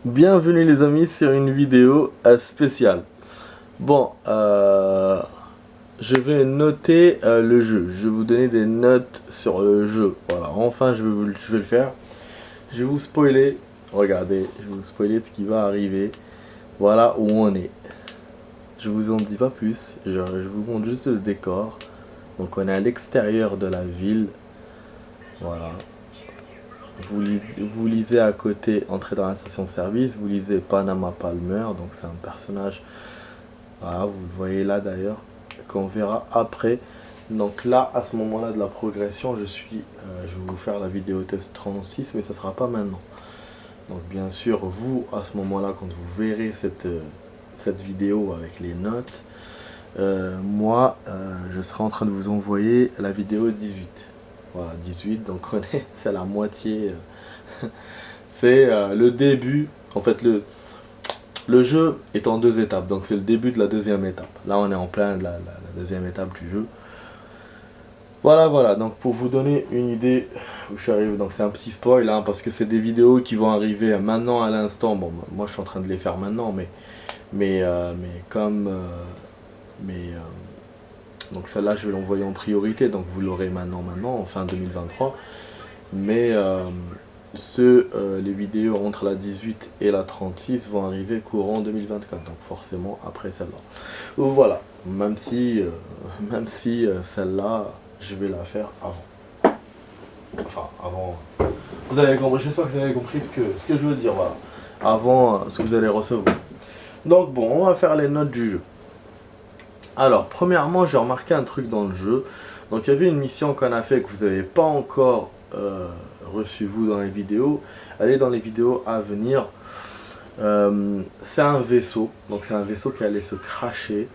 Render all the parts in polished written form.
Bienvenue les amis sur une vidéo spéciale. Bon, je vais noter le jeu. Je vais vous donner des notes sur le jeu. Voilà, enfin je vais le faire. Je vais vous spoiler. Regardez, je vais vous spoiler ce qui va arriver. Voilà où on est. Je vous en dis pas plus. Je vous montre juste le décor. Donc on est à l'extérieur de la ville. Voilà. Vous lisez à côté, entrez dans la station de service, vous lisez Panama Palmer, donc c'est un personnage, voilà, vous le voyez là d'ailleurs, qu'on verra après. Donc là, à ce moment-là de la progression, je vais vous faire la vidéo test 36, mais ça sera pas maintenant. Donc bien sûr, vous, à ce moment-là, quand vous verrez cette vidéo avec les notes, moi, je serai en train de vous envoyer la vidéo 18. Voilà, 18, donc c'est la moitié. C'est le début. En fait, le jeu est en deux étapes. Donc c'est le début de la deuxième étape. Là, on est en plein de la deuxième étape du jeu. Voilà, voilà. Donc pour vous donner une idée où je suis arrivé, donc c'est un petit spoil, hein, parce que c'est des vidéos qui vont arriver maintenant à l'instant. Bon, moi je suis en train de les faire maintenant, mais comme... donc celle-là, je vais l'envoyer en priorité. Donc vous l'aurez maintenant, en fin 2023. Mais les vidéos entre la 18 et la 36 vont arriver courant 2024, donc forcément après celle-là. Voilà, même si celle-là, je vais la faire avant. Enfin, avant. Vous avez compris, j'espère que vous avez compris ce que je veux dire, voilà. Avant ce que vous allez recevoir. Donc bon, on va faire les notes du jeu. Alors, premièrement, j'ai remarqué un truc dans le jeu. Donc il y avait une mission qu'on a fait que vous n'avez pas encore reçu vous dans les vidéos. Allez dans les vidéos à venir. C'est un vaisseau. Donc c'est un vaisseau qui allait se cracher.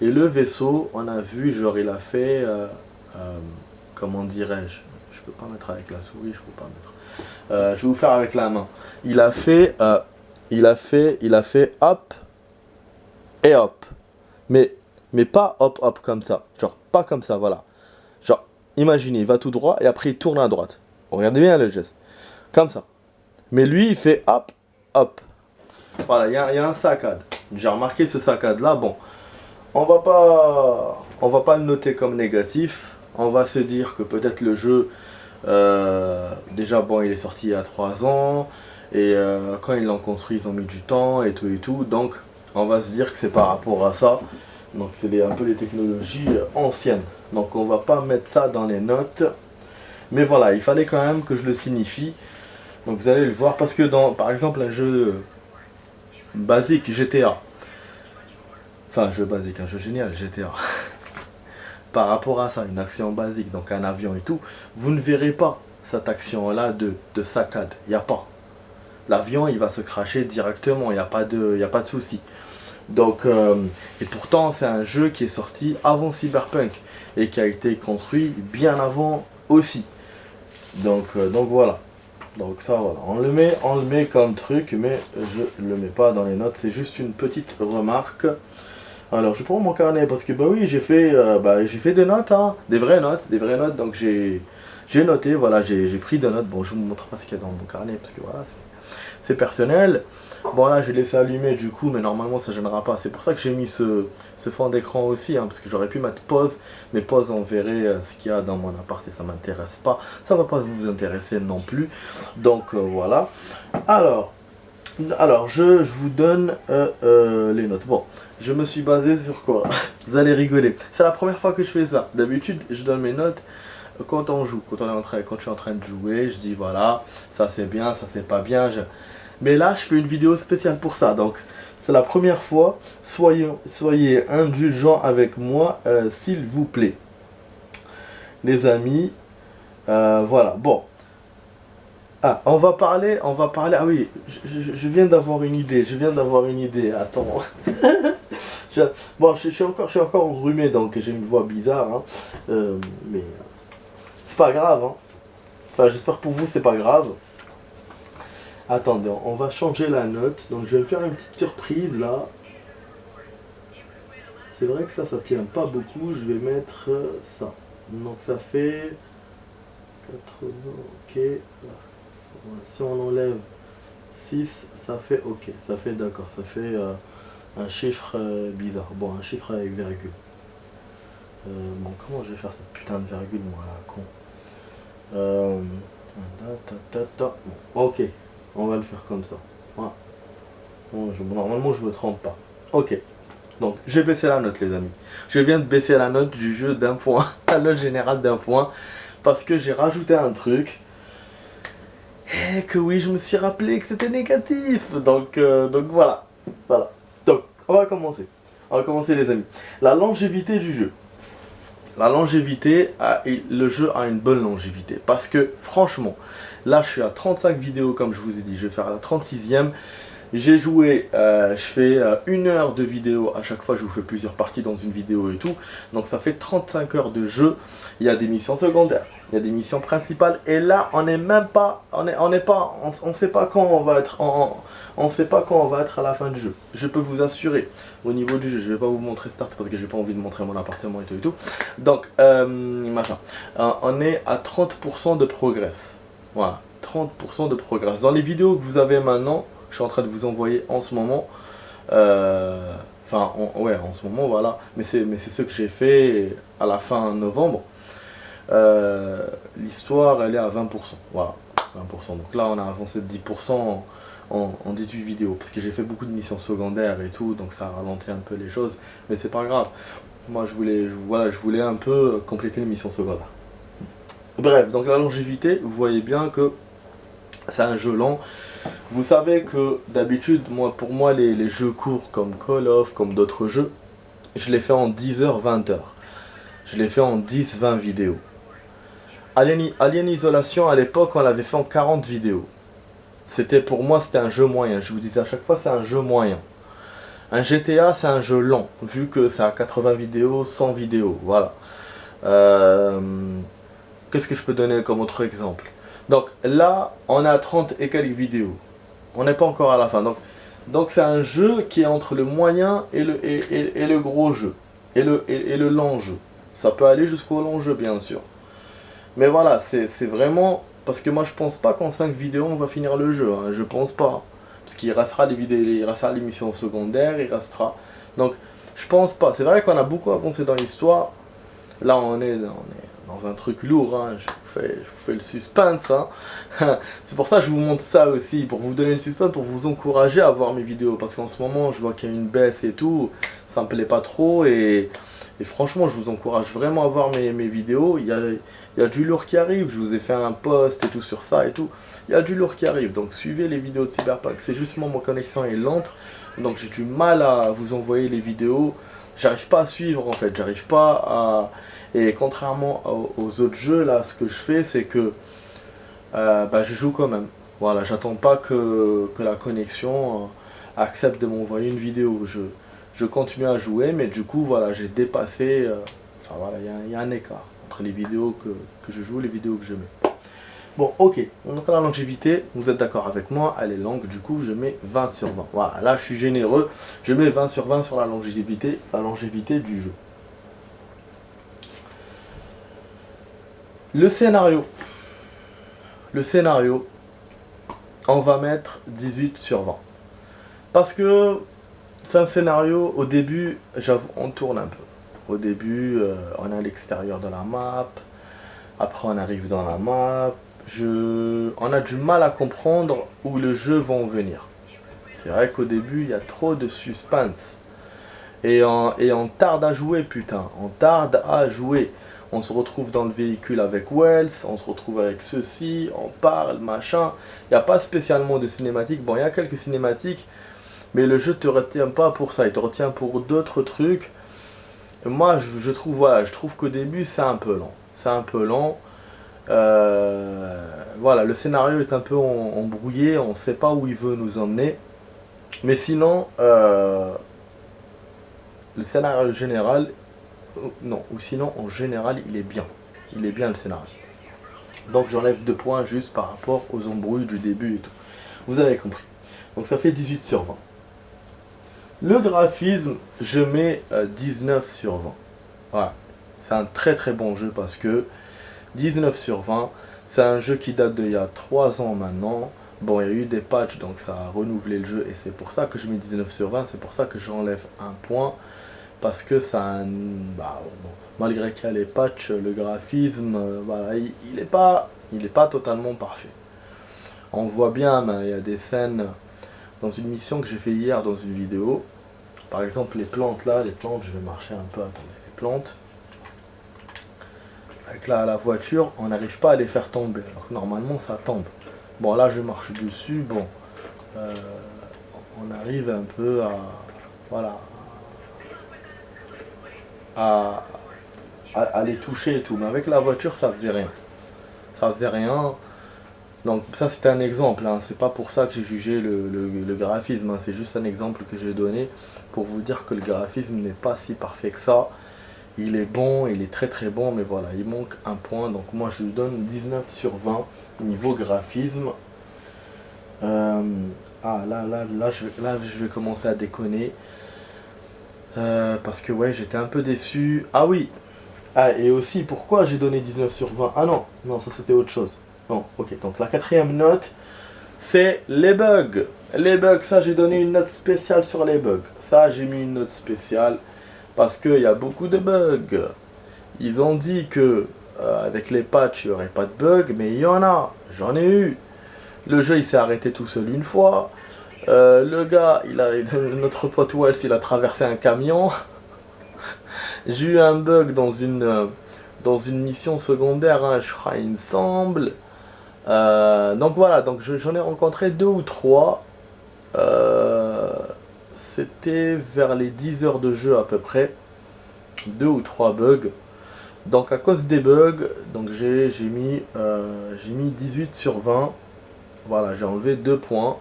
Et le vaisseau, on a vu, genre il a fait... comment dirais-je? Je peux pas mettre avec la souris, je peux pas mettre. Je vais vous faire avec la main. Il a fait hop et hop. Mais pas hop hop comme ça. Genre pas comme ça, voilà. Genre, imaginez, il va tout droit et après il tourne à droite. Regardez bien le geste. Comme ça. Mais lui, il fait hop, hop. Voilà, il y a un saccade. J'ai remarqué ce saccade là. Bon, on va pas le noter comme négatif. On va se dire que peut-être le jeu, déjà bon, il est sorti il y a 3 ans. Et quand ils l'ont construit, ils ont mis du temps et tout et tout. Donc, on va se dire que c'est par rapport à ça. Donc, c'est un peu les technologies anciennes. Donc, on va pas mettre ça dans les notes. Mais voilà, il fallait quand même que je le signifie. Donc vous allez le voir parce que dans, par exemple, un jeu basique, GTA. Enfin, un jeu basique, un jeu génial, GTA. Par rapport à ça, une action basique, donc un avion et tout, vous ne verrez pas cette action-là de saccade. Il n'y a pas. L'avion, il va se cracher directement, il n'y a pas de souci. Donc, et pourtant, c'est un jeu qui est sorti avant Cyberpunk et qui a été construit bien avant aussi. Donc voilà. Donc ça voilà, on le met comme truc, mais je le mets pas dans les notes, c'est juste une petite remarque. Alors je prends mon carnet parce que bah oui j'ai fait des notes, hein, des vraies notes, donc j'ai noté, voilà, j'ai pris des notes. Bon, je vous montre pas ce qu'il y a dans mon carnet parce que voilà, c'est personnel. Bon là j'ai laissé allumer du coup, mais normalement ça gênera pas. C'est pour ça que j'ai mis ce fond d'écran aussi, hein, parce que j'aurais pu mettre pause, mais pause on verrait ce qu'il y a dans mon appart et ça m'intéresse pas. Ça va pas vous intéresser non plus. Donc voilà. Alors je vous donne les notes. Bon, je me suis basé sur quoi? Vous allez rigoler. C'est la première fois que je fais ça. D'habitude je donne mes notes quand on joue, quand je suis en train de jouer, je dis voilà, ça c'est bien, ça c'est pas bien. Mais là, je fais une vidéo spéciale pour ça. Donc, c'est la première fois. Soyez indulgents avec moi, s'il vous plaît. Les amis, voilà. Bon. Ah, on va parler. Ah oui, je viens d'avoir une idée. Attends. Bon, je suis encore enrhumé, donc j'ai une voix bizarre. Hein. Mais c'est pas grave. Hein. Enfin, j'espère pour vous, c'est pas grave. Attendez, on va changer la note. Donc je vais me faire une petite surprise là. C'est vrai que ça tient pas beaucoup. Je vais mettre ça. Donc ça fait 80. Ok. Si on enlève 6, ça fait ok, ça fait d'accord, ça fait un chiffre bizarre. Bon, un chiffre avec virgule. Bon, comment je vais faire cette putain de virgule, moi, là, con. Bon, ok, on va le faire comme ça. Voilà. Bon, normalement, je me trompe pas. Ok, donc j'ai baissé la note, les amis. Je viens de baisser la note du jeu d'un point, la note générale d'un point, parce que j'ai rajouté un truc. Et que oui, je me suis rappelé que c'était négatif. Donc voilà. Voilà. Donc, on va commencer. On va commencer, les amis. La longévité du jeu. La longévité, le jeu a une bonne longévité. Parce que, franchement, là, je suis à 35 vidéos, comme je vous ai dit. Je vais faire la 36e. J'ai joué, je fais 1 heure de vidéo. À chaque fois, je vous fais plusieurs parties dans une vidéo et tout. Donc, ça fait 35 heures de jeu. Il y a des missions secondaires. Il y a des missions principales. Et là, on n'est même pas... On sait pas quand on va être on sait pas quand on va être à la fin du jeu. Je peux vous assurer, au niveau du jeu, je vais pas vous montrer Start parce que j'ai pas envie de montrer mon appartement et tout et tout. Donc, machin. On est à 30% de progress. Voilà, 30% de progress. Dans les vidéos que vous avez maintenant, je suis en train de vous envoyer en ce moment. Enfin, ouais, en ce moment, voilà. Mais c'est ce que j'ai fait à la fin novembre. L'histoire, elle est à 20%. Voilà, 20%. Donc là, on a avancé de 10% en 18 vidéos. Parce que j'ai fait beaucoup de missions secondaires et tout. Donc ça a ralenti un peu les choses. Mais c'est pas grave. Moi, je voulais un peu compléter les missions secondaires. Bref, donc la longévité, vous voyez bien que c'est un jeu lent. Vous savez que d'habitude, pour moi, les jeux courts comme Call of, comme d'autres jeux, je les fais en 10 heures, 20 heures. Je les fais en 10, 20 vidéos. Alien Isolation, à l'époque, on l'avait fait en 40 vidéos. Pour moi, c'était un jeu moyen. Je vous disais à chaque fois, c'est un jeu moyen. Un GTA, c'est un jeu lent, vu que ça a 80 vidéos, 100 vidéos. Voilà. Qu'est-ce que je peux donner comme autre exemple? Donc là, on a 30 et quelques vidéos. On n'est pas encore à la fin. Donc c'est un jeu qui est entre le moyen et le gros jeu. Et le long jeu. Ça peut aller jusqu'au long jeu, bien sûr. Mais voilà, c'est vraiment... Parce que moi, je pense pas qu'en 5 vidéos, on va finir le jeu. Hein. Je pense pas. Parce qu'il restera des vidéos, il restera les missions secondaires, il restera... Donc, je pense pas. C'est vrai qu'on a beaucoup avancé dans l'histoire. Là, on est dans un truc lourd. Hein. Je vous fais le suspense. Hein. C'est pour ça que je vous montre ça aussi. Pour vous donner le suspense, pour vous encourager à voir mes vidéos. Parce qu'en ce moment, je vois qu'il y a une baisse et tout. Ça me plaît pas trop. Et franchement, je vous encourage vraiment à voir mes vidéos. Il y a du lourd qui arrive. Je vous ai fait un post et tout sur ça et tout. Il y a du lourd qui arrive. Donc suivez les vidéos de Cyberpunk. C'est justement ma connexion est lente. Donc j'ai du mal à vous envoyer les vidéos. J'arrive pas à suivre en fait. J'arrive pas à... Et contrairement aux autres jeux, là, ce que je fais, c'est que je joue quand même. Voilà, j'attends pas que la connexion accepte de m'envoyer une vidéo. Je continue à jouer, mais du coup, voilà, j'ai dépassé... enfin voilà, il y a un écart entre les vidéos que je joue et les vidéos que je mets. Bon, ok, donc la longévité, vous êtes d'accord avec moi, elle est longue, du coup je mets 20 sur 20. Voilà, là je suis généreux, je mets 20 sur 20 sur la longévité du jeu. Le scénario, on va mettre 18 sur 20. Parce que c'est un scénario, au début, j'avoue, on tourne un peu. Au début, on est à l'extérieur de la map, après on arrive dans la map, on a du mal à comprendre où le jeu va en venir. C'est vrai qu'au début, il y a trop de suspense. Et on tarde à jouer, putain. On tarde à jouer. On se retrouve dans le véhicule avec Wells, on se retrouve avec ceci, on parle, machin. Il n'y a pas spécialement de cinématiques. Bon, il y a quelques cinématiques, mais le jeu ne te retient pas pour ça. Il te retient pour d'autres trucs. Et moi, je trouve qu'au début, c'est un peu lent. C'est un peu lent. Voilà, le scénario est un peu embrouillé, on ne sait pas où il veut nous emmener. Mais sinon, le scénario général, non, ou sinon en général, il est bien. Il est bien le scénario. Donc j'enlève 2 points juste par rapport aux embrouilles du début et tout. Vous avez compris. Donc ça fait 18 sur 20. Le graphisme, je mets 19 sur 20. Voilà. C'est un très très bon jeu parce que 19 sur 20, c'est un jeu qui date d'il y a 3 ans maintenant. Bon, il y a eu des patchs, donc ça a renouvelé le jeu, et c'est pour ça que je mets 19 sur 20, c'est pour ça que j'enlève un point, parce que ça a bah, bon, malgré qu'il y a les patchs, le graphisme, voilà, il est pas totalement parfait. On voit bien, ben, il y a des scènes dans une mission que j'ai fait hier dans une vidéo. Par exemple, les plantes là, les plantes, je vais marcher un peu, attendez, les plantes. Avec la voiture, on n'arrive pas à les faire tomber. Alors que normalement, ça tombe. Bon, là, je marche dessus, bon. euh, on arrive un peu à... Voilà. À, à les toucher et tout. Mais avec la voiture, ça faisait rien. Ça faisait rien. Donc ça c'était un exemple, hein. C'est pas pour ça que j'ai jugé le graphisme, hein. C'est juste un exemple que j'ai donné pour vous dire que le graphisme n'est pas si parfait que ça. Il est bon, il est très très bon, mais voilà, il manque un point. Donc moi je lui donne 19 sur 20 niveau graphisme. Là je vais commencer à déconner. Parce que ouais, j'étais un peu déçu. Ah oui, ah, et aussi pourquoi j'ai donné 19 sur 20. Ah non, non, ça c'était autre chose. Non, ok, donc la quatrième note, c'est les bugs. Les bugs, ça j'ai donné une note spéciale sur les bugs. Ça j'ai mis une note spéciale parce qu'il y a beaucoup de bugs. Ils ont dit que avec les patchs il n'y aurait pas de bugs, mais il y en a. J'en ai eu. Le jeu il s'est arrêté tout seul une fois. Le gars, notre pote Wells, il a traversé un camion. J'ai eu un bug dans une mission secondaire, hein, je crois, il me semble. Donc voilà, donc j'en ai rencontré 2 ou 3. C'était vers les 10 heures de jeu à peu près. 2 ou 3 bugs. Donc à cause des bugs, donc j'ai mis 18 sur 20. Voilà, j'ai enlevé 2 points.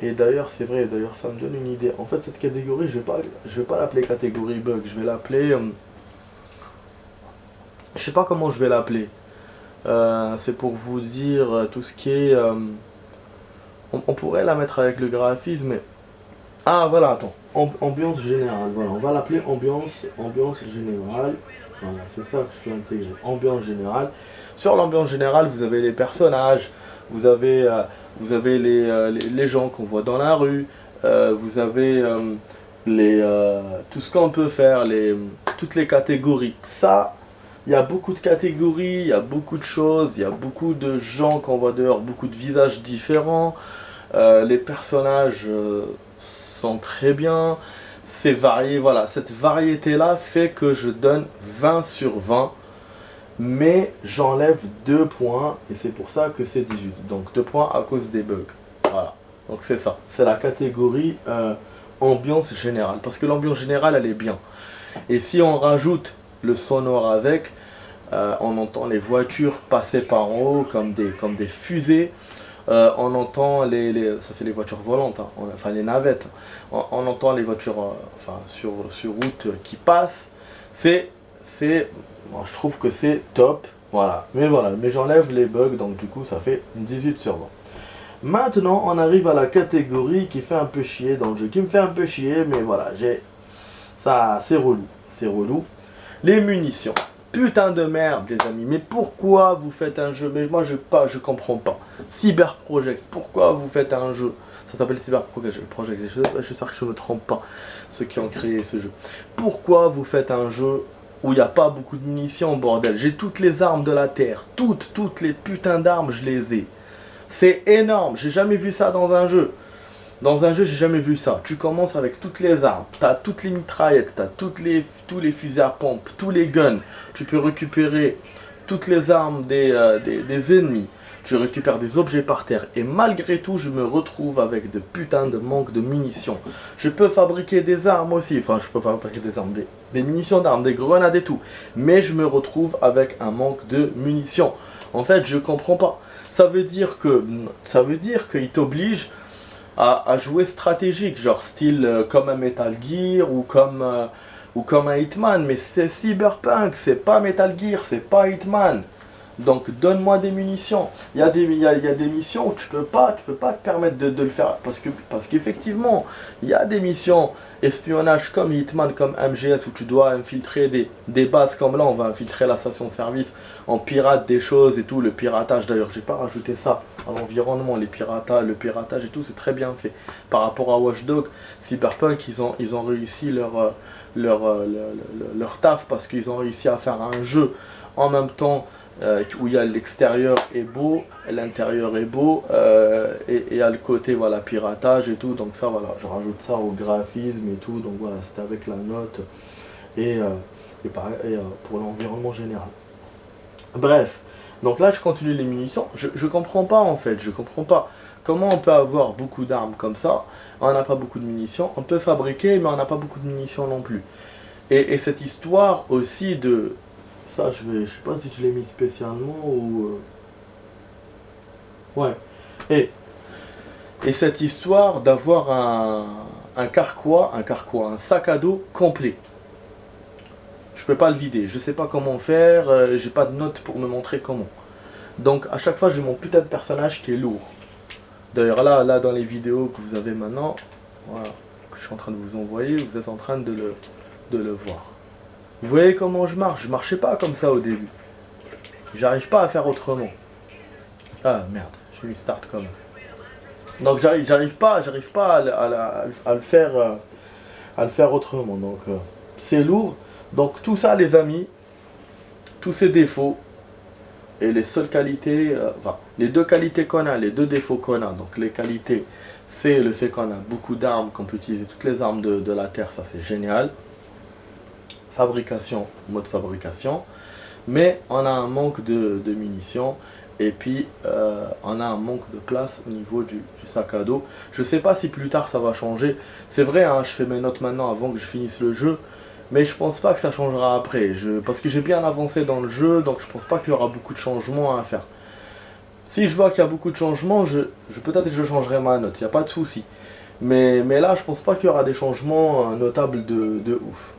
Et d'ailleurs, c'est vrai, d'ailleurs ça me donne une idée. En fait, cette catégorie, je vais pas l'appeler catégorie bug, je vais l'appeler... je sais pas comment je vais l'appeler. C'est pour vous dire tout ce qui est... on pourrait la mettre avec le graphisme, mais... Ah, voilà, attends. Ambiance générale, voilà, on va l'appeler ambiance générale. Voilà, c'est ça que je vais intégrer. Ambiance générale. Sur l'ambiance générale, vous avez les personnages, vous avez les gens qu'on voit dans la rue, vous avez tout ce qu'on peut faire, toutes les catégories. Ça, il y a beaucoup de catégories, il y a beaucoup de choses, il y a beaucoup de gens qu'on voit dehors, beaucoup de visages différents. Les personnages sont très bien, c'est varié, voilà. Cette variété-là fait que je donne 20 sur 20. Mais j'enlève 2 points et c'est pour ça que c'est 18. Donc 2 points à cause des bugs. Voilà. Donc c'est ça. C'est la catégorie ambiance générale. Parce que l'ambiance générale, elle est bien. Et si on rajoute le sonore avec, on entend les voitures passer par en haut comme des fusées. On entend ça c'est les voitures volantes, hein. Enfin les navettes. On entend les voitures sur route qui passent. Moi, je trouve que c'est top, voilà. Mais j'enlève les bugs, donc du coup ça fait 18 sur 20. Maintenant, on arrive à la catégorie qui fait un peu chier dans le jeu, qui me fait un peu chier, mais voilà, ça, c'est relou. Les munitions. Putain de merde, les amis. Mais pourquoi vous faites un jeu? Mais moi, je comprends pas. Cyber Project, pourquoi vous faites un jeu? Ça s'appelle Cyber Project. J'espère que je ne me trompe pas, ceux qui ont créé ce jeu. Pourquoi vous faites un jeu où il n'y a pas beaucoup de munitions, bordel? J'ai toutes les armes de la terre. Toutes les putains d'armes, je les ai. C'est énorme. J'ai jamais vu ça dans un jeu. Dans un jeu, j'ai jamais vu ça. Tu commences avec toutes les armes. T'as toutes les mitraillettes. T'as tous les fusils à pompe. Tous les guns. Tu peux récupérer toutes les armes des ennemis. Tu récupères des objets par terre. Et malgré tout, je me retrouve avec de putains de manque de munitions. Je peux fabriquer des armes aussi. Enfin, je peux fabriquer des armes. Des munitions d'armes, des grenades et tout. Mais je me retrouve avec un manque de munitions. En fait, je comprends pas. Ça veut dire qu'il t'oblige à jouer stratégique. Genre style comme un Metal Gear ou comme un Hitman. Mais c'est Cyberpunk. C'est pas Metal Gear. C'est pas Hitman. Donc donne-moi des munitions. Il y a des missions où tu peux pas te permettre de le faire. Parce qu'effectivement, il y a des missions espionnage comme Hitman, comme MGS, où tu dois infiltrer des bases comme là, on va infiltrer la station-service, on pirate des choses et tout. Le piratage, d'ailleurs, j'ai pas rajouté ça à l'environnement, le piratage et tout, c'est très bien fait. Par rapport à Watch Dogs, Cyberpunk, ils ont réussi leur taf parce qu'ils ont réussi à faire un jeu en même temps où il y a l'extérieur est beau, l'intérieur est beau, et il y a le côté voilà, piratage et tout, donc ça voilà, je rajoute ça au graphisme et tout, donc voilà, c'était avec la note pour l'environnement général. Bref, donc là je continue les munitions, je comprends pas en fait, je comprends pas comment on peut avoir beaucoup d'armes comme ça, on n'a pas beaucoup de munitions, on peut fabriquer mais on n'a pas beaucoup de munitions non plus. Et cette histoire aussi de... Ça, je sais pas si je l'ai mis spécialement ou... Ouais. Et cette histoire d'avoir un carquois, un sac à dos complet. Je peux pas le vider, je sais pas comment faire, j'ai pas de notes pour me montrer comment. Donc à chaque fois j'ai mon putain de personnage qui est lourd. D'ailleurs là dans les vidéos que vous avez maintenant, voilà, que je suis en train de vous envoyer, vous êtes en train de le voir. Vous voyez comment je marche? Je marchais pas comme ça au début. J'arrive pas à faire autrement. Ah merde, j'ai mis start comme. Donc j'arrive pas à le faire autrement. Donc c'est lourd. Donc tout ça les amis, tous ces défauts et les seules qualités, les deux qualités qu'on a, les deux défauts qu'on a. Donc les qualités, c'est le fait qu'on a beaucoup d'armes, qu'on peut utiliser toutes les armes de la Terre, ça c'est génial. Fabrication, mode fabrication, mais on a un manque de munitions et puis on a un manque de place au niveau du sac à dos. Je sais pas si plus tard ça va changer, c'est vrai hein, je fais mes notes maintenant avant que je finisse le jeu, mais je pense pas que ça changera après, parce que j'ai bien avancé dans le jeu, donc je pense pas qu'il y aura beaucoup de changements à faire. Si je vois qu'il y a beaucoup de changements, peut-être que je changerai ma note, il n'y a pas de souci. Mais là je pense pas qu'il y aura des changements notables de ouf.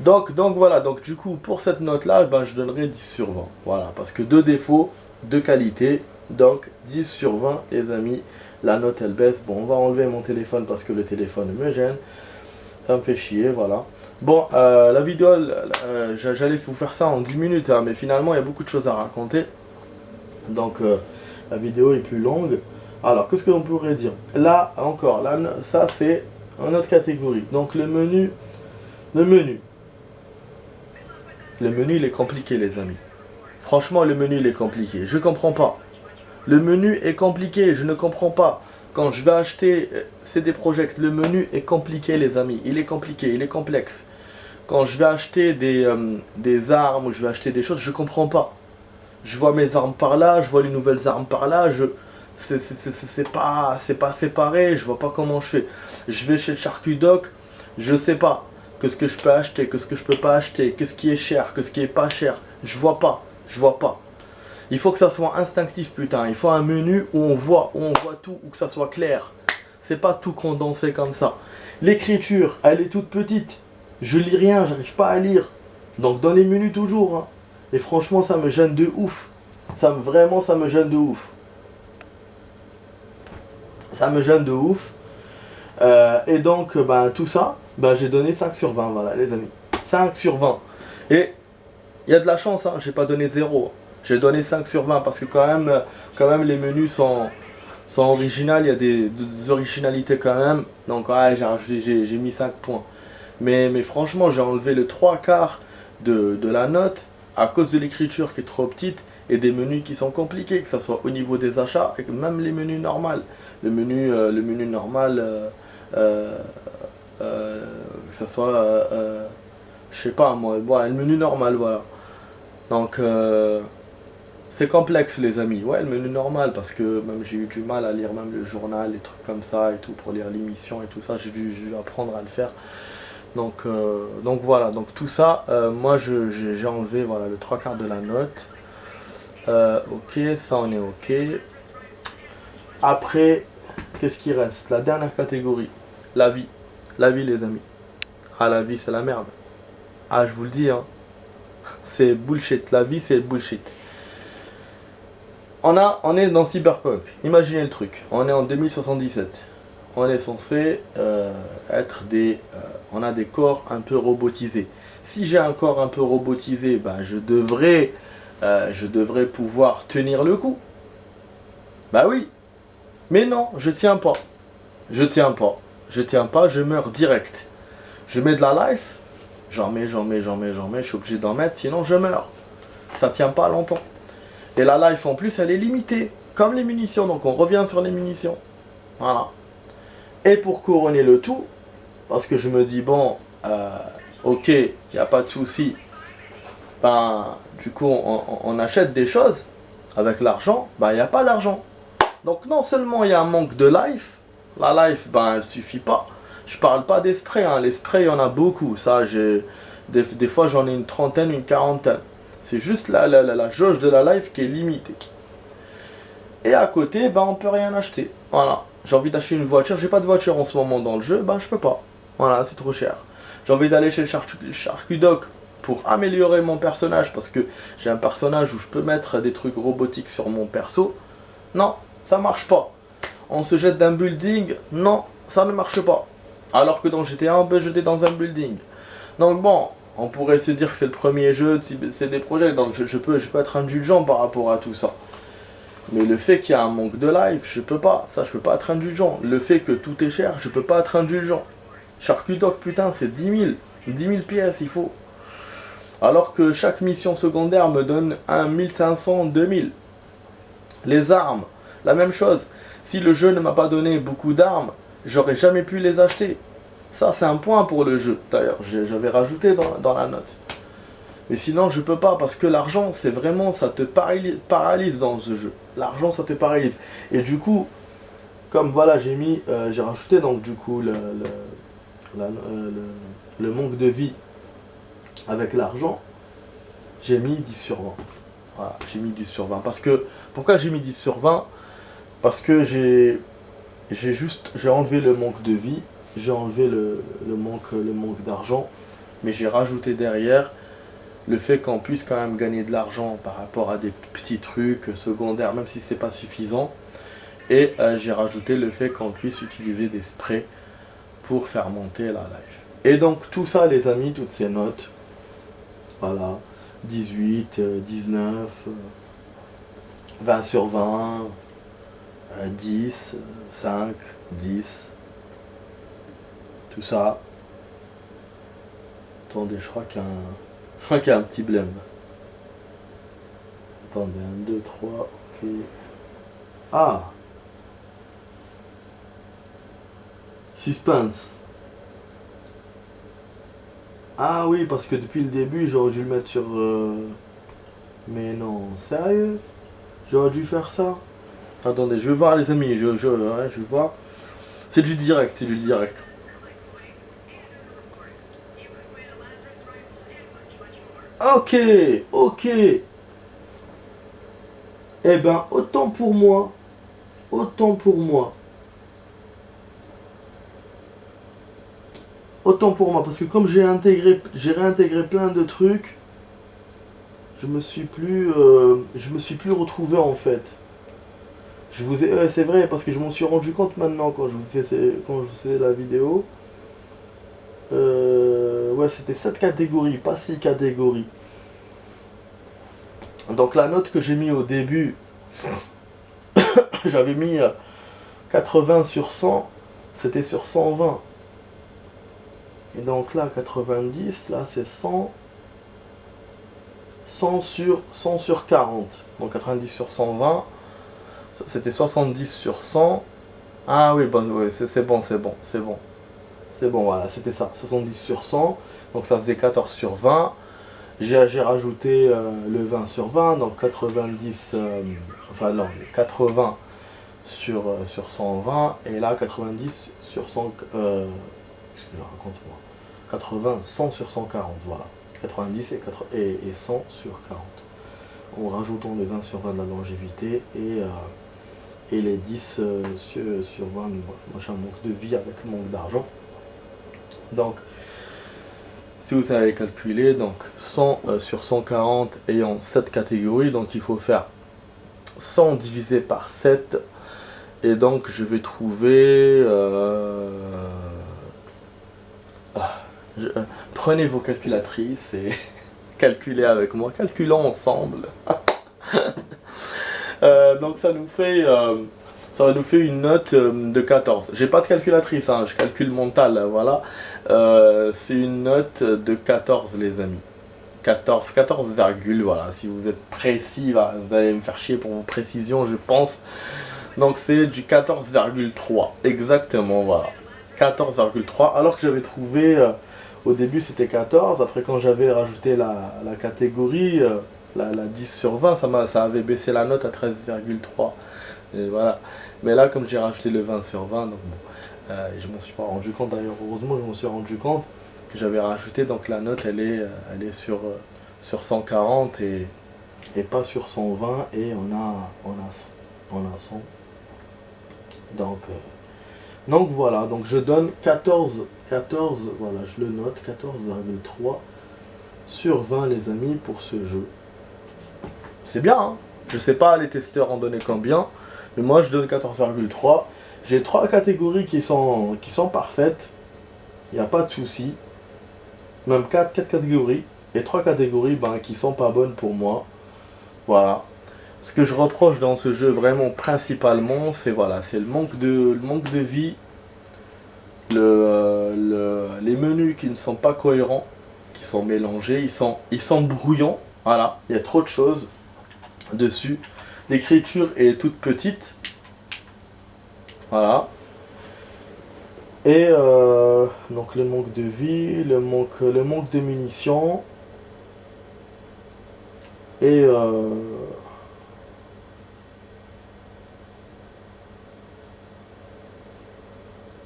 Donc voilà, donc du coup pour cette note là, ben, je donnerai 10 sur 20. Voilà, parce que deux défauts, deux qualités, donc 10 sur 20 les amis, la note elle baisse. Bon, on va enlever mon téléphone parce que le téléphone me gêne, ça me fait chier, voilà. Bon, la vidéo, j'allais vous faire ça en 10 minutes, hein, mais finalement il y a beaucoup de choses à raconter. Donc la vidéo est plus longue. Alors, qu'est-ce que l'on pourrait dire? Là, encore, là, ça c'est une autre catégorie. Donc le menu, le menu il est compliqué les amis. Franchement le menu il est compliqué. Je comprends pas. Le menu est compliqué, je ne comprends pas. Quand je vais acheter CD Projekt, le menu est compliqué les amis. Il est compliqué, il est complexe. Quand je vais acheter des armes ou je vais acheter des choses, je comprends pas. Je vois mes armes par là, je vois les nouvelles armes par là, c'est pas séparé, je vois pas comment je fais. Je vais chez Charcudoc, je sais pas. Qu'est-ce que je peux acheter, qu'est-ce que je peux pas acheter, qu'est-ce qui est cher, qu'est-ce qui est pas cher. Je vois pas. Il faut que ça soit instinctif putain, il faut un menu où on voit tout, où que ça soit clair. C'est pas tout condensé comme ça. L'écriture, elle est toute petite. Je lis rien, j'arrive pas à lire. Donc dans les menus toujours. Hein. Et franchement ça me gêne de ouf. Vraiment ça me gêne de ouf. Ça me gêne de ouf. Et donc ben, tout ça. Ben, j'ai donné 5 sur 20, voilà les amis. 5 sur 20. Et il y a de la chance, hein, j'ai pas donné 0. J'ai donné 5 sur 20 parce que quand même les menus sont originaux, il y a des originalités quand même. Donc ouais, j'ai mis 5 points. Mais franchement, j'ai enlevé le 3/4 de la note à cause de l'écriture qui est trop petite et des menus qui sont compliqués, que ce soit au niveau des achats et que même les menus normaux. Le menu normal... que ça soit je sais pas moi, le menu normal voilà. Donc c'est complexe les amis, ouais le menu normal parce que même j'ai eu du mal à lire même le journal, les trucs comme ça et tout pour lire l'émission et tout ça, j'ai dû apprendre à le faire. Donc voilà, donc tout ça, moi j'ai enlevé voilà le 3/4 de la note. Ok, ça on est ok. Après, qu'est-ce qui reste? La dernière catégorie, la vie. La vie les amis. Ah la vie c'est la merde. Ah je vous le dis hein. C'est bullshit. La vie, c'est bullshit. On est dans Cyberpunk. Imaginez le truc. On est en 2077. On est censé être on a des corps un peu robotisés. Si j'ai un corps un peu robotisé, ben je devrais pouvoir tenir le coup. Bah oui. Mais non, je tiens pas. Je tiens pas. Je tiens pas, je meurs direct. Je mets de la life. J'en mets. Je suis obligé d'en mettre, sinon je meurs. Ça tient pas longtemps. Et la life en plus, elle est limitée. Comme les munitions. Donc on revient sur les munitions. Voilà. Et pour couronner le tout, parce que je me dis, bon, ok, il n'y a pas de souci. Ben, du coup, on achète des choses avec l'argent. Ben, il n'y a pas d'argent. Donc non seulement il y a un manque de life. La life, ben, elle suffit pas. Je parle pas des sprays. Hein. Les sprays, il y en a beaucoup. Ça, des fois, j'en ai une trentaine, une quarantaine. C'est juste la jauge de la life qui est limitée. Et à côté, ben, on peut rien acheter. Voilà. J'ai envie d'acheter une voiture. J'ai pas de voiture en ce moment dans le jeu. Ben, je peux pas. Voilà, c'est trop cher. J'ai envie d'aller chez le charcudoc pour améliorer mon personnage. Parce que j'ai un personnage où je peux mettre des trucs robotiques sur mon perso. Non, ça marche pas. On se jette d'un building. Non, ça ne marche pas. Alors que dans GTA, on peut jeter dans un building. Donc bon, on pourrait se dire que c'est le premier jeu, c'est des projets. Donc je peux être indulgent par rapport à tout ça. Mais le fait qu'il y a un manque de life, je peux pas. Ça, je peux pas être indulgent. Le fait que tout est cher, je peux pas être indulgent. Charcudoc, putain, c'est 10 000. 10 000 pièces, il faut. Alors que chaque mission secondaire me donne 1 1500, 2000. Les armes, la même chose. Si le jeu ne m'a pas donné beaucoup d'armes, j'aurais jamais pu les acheter. Ça, c'est un point pour le jeu. D'ailleurs, j'avais rajouté dans la note. Mais sinon, je peux pas, parce que l'argent, c'est vraiment, ça te paralyse dans ce jeu. L'argent, ça te paralyse. Et du coup, comme voilà, j'ai rajouté donc du coup le manque de vie avec l'argent, j'ai mis 10 sur 20. Voilà, j'ai mis 10 sur 20. Pourquoi j'ai mis 10 sur 20? Parce que j'ai enlevé le manque de vie, j'ai enlevé le manque d'argent, mais j'ai rajouté derrière le fait qu'on puisse quand même gagner de l'argent par rapport à des petits trucs secondaires, même si c'est pas suffisant. Et j'ai rajouté le fait qu'on puisse utiliser des sprays pour faire monter la life. Et donc tout ça, les amis, toutes ces notes, voilà, 18, 19, 20 sur 20, 10, 5, 10, tout ça. Attendez, je crois qu'il y a un petit blême. Attendez, 1, 2, 3, ok. Ah! Suspense. Ah oui, parce que depuis le début, j'aurais dû le mettre sur... Mais non, sérieux? J'aurais dû faire ça? Attendez, je vais voir les amis, je vais voir. C'est du direct, c'est du direct. Ok, ok. Eh ben, autant pour moi. Autant pour moi. Autant pour moi, parce que comme j'ai réintégré plein de trucs, je me suis plus retrouvé en fait. C'est vrai, parce que je m'en suis rendu compte maintenant quand je faisais la vidéo. Ouais, c'était 7 catégories, pas 6 catégories. Donc la note que j'ai mis au début, j'avais mis 80 sur 100, c'était sur 120. Et donc là, 90, là c'est 100. 100 sur 40. Donc 90 sur 120. C'était 70 sur 100. Ah oui, bon, ouais, c'est bon. C'est bon, voilà, c'était ça. 70 sur 100. Donc ça faisait 14 sur 20. J'ai rajouté le 20 sur 20. Donc 90... enfin non, 80 sur 120. Et là, 90 sur 100... qu'est-ce que je raconte moi 80, 100 sur 140, voilà. 90 et 100 sur 40. En rajoutant les 20 sur 20 de la longévité et les 10 sur 20 moi j'ai un manque de vie avec le manque d'argent. Donc Si vous avez calculé, donc 100 sur 140 ayant 7 catégories, donc il faut faire 100 divisé par 7. Et donc je vais trouver... prenez vos calculatrices et calculez avec moi, calculons ensemble. Donc ça va nous fait une note de 14. J'ai pas de calculatrice, hein, je calcule mental, voilà. C'est une note de 14 les amis. 14, voilà. Si vous êtes précis, vous allez me faire chier pour vos précisions, je pense. Donc c'est du 14,3, exactement, voilà. 14,3, alors que j'avais trouvé, au début c'était 14, après quand j'avais rajouté la catégorie, la 10 sur 20, ça avait baissé la note à 13,3. Et voilà. Mais là, comme j'ai rajouté le 20 sur 20, donc bon, je m'en suis pas rendu compte d'ailleurs, heureusement je m'en suis rendu compte que j'avais rajouté, donc la note elle est sur 140 et pas sur 120, et on a 100. Donc voilà, donc je donne 14, voilà, je le note, 14,3 sur 20 les amis pour ce jeu. C'est bien, hein. Je sais pas les testeurs en donner combien, mais moi je donne 14,3. J'ai 3 catégories qui sont parfaites, il n'y a pas de souci. Même 4 catégories, et 3 catégories qui sont pas bonnes pour moi. Voilà. Ce que je reproche dans ce jeu vraiment principalement, c'est voilà, c'est le manque de vie, les menus qui ne sont pas cohérents, qui sont mélangés, ils sont brouillons. Voilà, il y a trop de choses dessus. L'écriture est toute petite. Voilà. Et donc le manque de vie, le manque de munitions. Et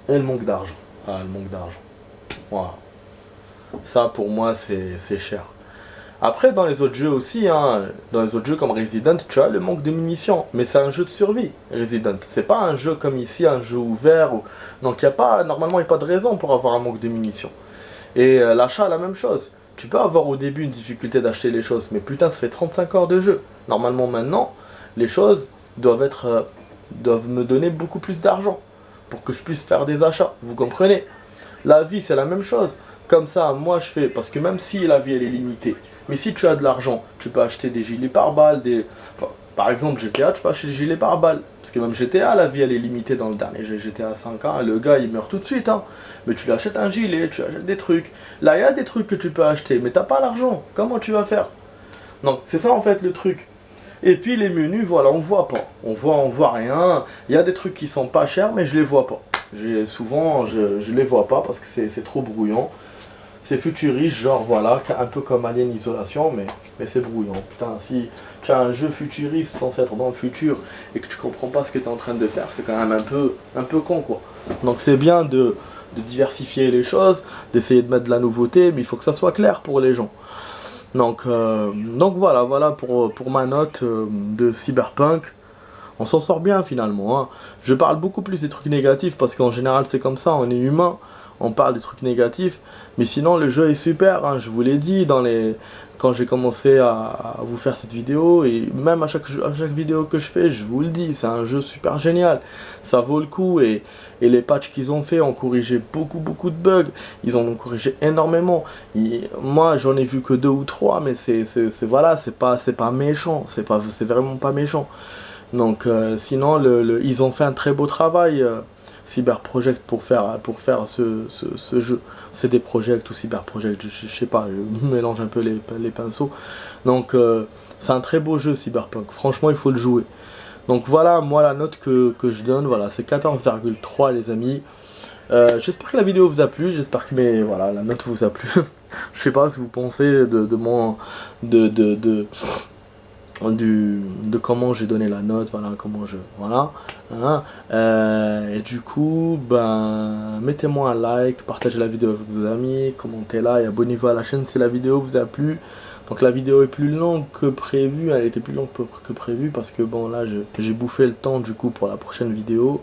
le manque d'argent. Ah, le manque d'argent. Voilà. Ça pour moi c'est cher. Après dans les autres jeux aussi, hein, dans les autres jeux comme Resident, tu as le manque de munitions. Mais c'est un jeu de survie, Resident. C'est pas un jeu comme ici, un jeu ouvert. Donc normalement il n'y a pas de raison pour avoir un manque de munitions. Et l'achat, la même chose. Tu peux avoir au début une difficulté d'acheter les choses, mais putain, ça fait 35 heures de jeu. Normalement maintenant, les choses doivent me donner beaucoup plus d'argent pour que je puisse faire des achats. Vous comprenez? La vie, c'est la même chose. Comme ça, moi je fais, parce que même si la vie elle est limitée, mais si tu as de l'argent, tu peux acheter des gilets pare-balles, par exemple GTA, tu peux acheter des gilets pare-balles. Parce que même GTA, la vie elle est limitée dans le dernier GTA 5 ans, le gars il meurt tout de suite, hein. Mais tu lui achètes un gilet, tu achètes des trucs. Là, il y a des trucs que tu peux acheter, mais t'as pas l'argent. Comment tu vas faire? Donc, c'est ça en fait le truc. Et puis les menus, voilà, on voit pas. On voit rien. Il y a des trucs qui sont pas chers, mais je les vois pas. Souvent, je les vois pas parce que c'est trop brouillon. C'est futuriste, genre voilà, un peu comme Alien Isolation, mais c'est brouillon. Putain, si tu as un jeu futuriste censé être dans le futur et que tu comprends pas ce que tu es en train de faire, c'est quand même un peu con, quoi. Donc c'est bien de diversifier les choses, d'essayer de mettre de la nouveauté, mais il faut que ça soit clair pour les gens. Donc voilà pour ma note de Cyberpunk. On s'en sort bien finalement, hein. Je parle beaucoup plus des trucs négatifs parce qu'en général c'est comme ça, on est humain, on parle des trucs négatifs. Mais sinon le jeu est super, hein, je vous l'ai dit quand j'ai commencé à vous faire cette vidéo. Et même à chaque vidéo que je fais, je vous le dis, c'est un jeu super génial. Ça vaut le coup et les patchs qu'ils ont fait ont corrigé beaucoup de bugs. Ils en ont corrigé énormément. Moi j'en ai vu que 2 ou 3, mais voilà, c'est pas méchant, c'est vraiment pas méchant. Donc sinon ils ont fait un très beau travail, Cyber Project, pour faire ce jeu. C'est des Project ou Cyber Project, je sais pas, je mélange un peu les pinceaux. Donc c'est un très beau jeu Cyberpunk, franchement il faut le jouer. Donc voilà, moi la note que je donne, voilà, c'est 14,3 les amis. J'espère que la vidéo vous a plu, j'espère que voilà, la note vous a plu. Je sais pas ce que vous pensez de comment j'ai donné la note, voilà, hein. Et du coup, mettez-moi un like, partagez la vidéo avec vos amis, commentez-la et abonnez-vous à la chaîne si la vidéo vous a plu. Donc la vidéo est plus longue que prévu, elle était plus longue que prévu parce que bon là j'ai bouffé le temps du coup pour la prochaine vidéo.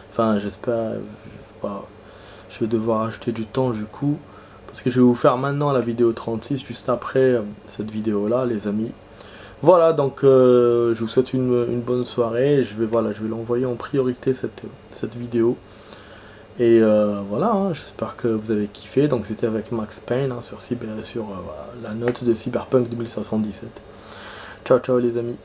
Enfin j'espère, je vais devoir ajouter du temps du coup, parce que je vais vous faire maintenant la vidéo 36 juste après cette vidéo là les amis. Voilà, donc je vous souhaite une bonne soirée. Je vais l'envoyer en priorité cette vidéo. Et voilà, hein, j'espère que vous avez kiffé. Donc c'était avec Max Payne hein, sur la note de Cyberpunk 2077. Ciao ciao les amis.